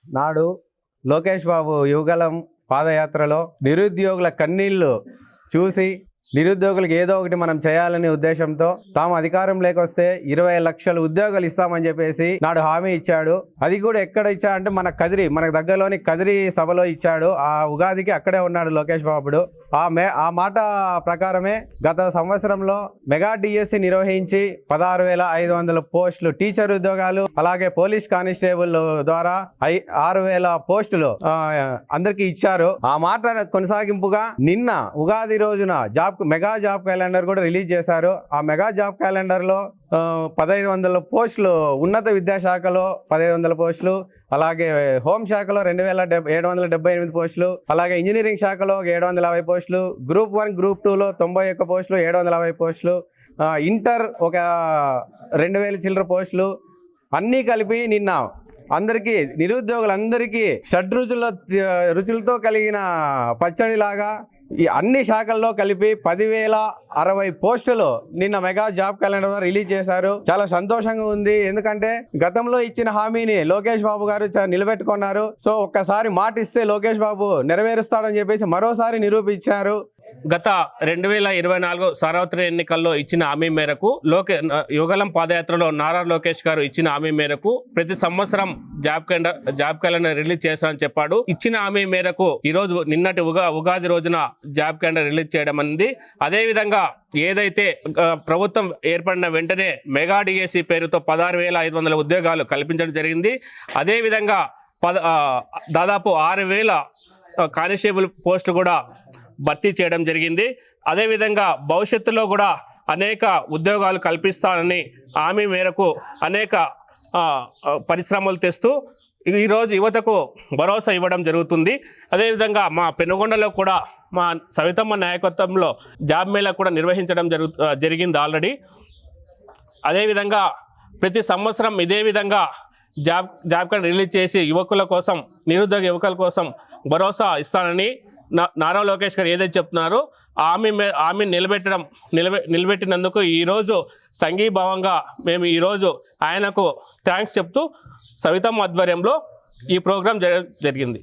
నాడు లోకేష్ బాబు యువగలం పాదయాత్రలో నిరుద్యోగుల కన్నీళ్లు చూసి నిరుద్యోగులకు ఏదో ఒకటి మనం చేయాలనే ఉద్దేశంతో తాము అధికారంలోకి వస్తే 20 లక్షల ఉద్యోగాలు ఇస్తామని చెప్పేసి నాడు హామీ ఇచ్చాడు. అది కూడా ఎక్కడ ఇచ్చా అంటే మనకు దగ్గరలోని కదిరి సభలో ఇచ్చాడు. ఆ ఉగాదికి అక్కడే ఉన్నాడు లోకేష్ బాబుడు. ఆ మాట ప్రకారమే గత సంవత్సరంలో మెగా డిఎస్సి నిర్వహించి 16,500 పోస్టులు టీచర్ ఉద్యోగాలు, అలాగే పోలీస్ కానిస్టేబుల్ ద్వారా 6,000 పోస్టులు అందరికి ఇచ్చారు. ఆ మాట కొనసాగింపుగా నిన్న ఉగాది రోజున మెగా జాబ్ క్యాలెండర్ కూడా రిలీజ్ చేశారు. ఆ మెగా జాబ్ క్యాలెండర్ లో 1,500 పోస్టులు, ఉన్నత విద్యాశాఖలో 1,500 పోస్టులు, అలాగే హోం శాఖలో 2,778 పోస్టులు, అలాగే ఇంజనీరింగ్ శాఖలో 750 పోస్టులు, గ్రూప్ 1 గ్రూప్ 2లో 91 పోస్టులు, 750 పోస్టులు, ఇంటర్ ఒక 2,000 చిల్లర పోస్టులు అన్నీ కలిపి నిన్న అందరికీ నిరుద్యోగులందరికీ రుచులతో కలిగిన పచ్చడిలాగా ఈ అన్ని శాఖల్లో కలిపి 10,060 పోస్టులు నిన్న మెగా జాబ్ క్యాలెండర్ రిలీజ్ చేశారు. చాలా సంతోషంగా ఉంది. ఎందుకంటే గతంలో ఇచ్చిన హామీని లోకేష్ బాబు గారు నిలబెట్టుకున్నారు. సో ఒక్కసారి మాట ఇస్తే లోకేష్ బాబు నెరవేరుస్తాడని చెప్పేసి మరోసారి నిరూపించారు. గత 2024 సార్వత్రిక ఎన్నికల్లో ఇచ్చిన హామీ మేరకు యువగలం పాదయాత్రలో నారా లోకేష్ గారు ఇచ్చిన హామీ మేరకు ప్రతి సంవత్సరం జాబ్ క్యాలెండర్ రిలీజ్ చేస్తామని చెప్పాడు. ఇచ్చిన హామీ మేరకు ఈరోజు నిన్నటి ఉగాది రోజున జాబ్ క్యాలెండర్ రిలీజ్ చేయడం అనేది. అదేవిధంగా ఏదైతే ప్రభుత్వం ఏర్పడిన వెంటనే మెగా డిఎస్సి పేరుతో 16,500 ఉద్యోగాలు కల్పించడం జరిగింది. అదేవిధంగా దాదాపు 6,000 కానిస్టేబుల్ పోస్టులు కూడా భర్తీ చేయడం జరిగింది. అదేవిధంగా భవిష్యత్తులో కూడా అనేక ఉద్యోగాలు కల్పిస్తానని హామీ మేరకు అనేక పరిశ్రమలు తెస్తూ ఈరోజు యువతకు భరోసా ఇవ్వడం జరుగుతుంది. అదేవిధంగా మా పెనుగొండలో కూడా మా సవితమ్మ నాయకత్వంలో జాబ్ మేళా కూడా నిర్వహించడం జరిగింది ఆల్రెడీ. అదేవిధంగా ప్రతి సంవత్సరం ఇదే విధంగా జాబ్ కార్డు రిలీజ్ చేసి యువకుల కోసం, నిరుద్యోగ యువకుల కోసం భరోసా ఇస్తానని నారా లోకేష్ గారు ఏదైతే చెప్తున్నారో ఆమె నిలబెట్టినందుకు ఈరోజు సంఘీభావంగా మేము ఈరోజు ఆయనకు థ్యాంక్స్ చెప్తూ సవితమ్మ ఆధ్వర్యంలో ఈ ప్రోగ్రాం జరిగింది.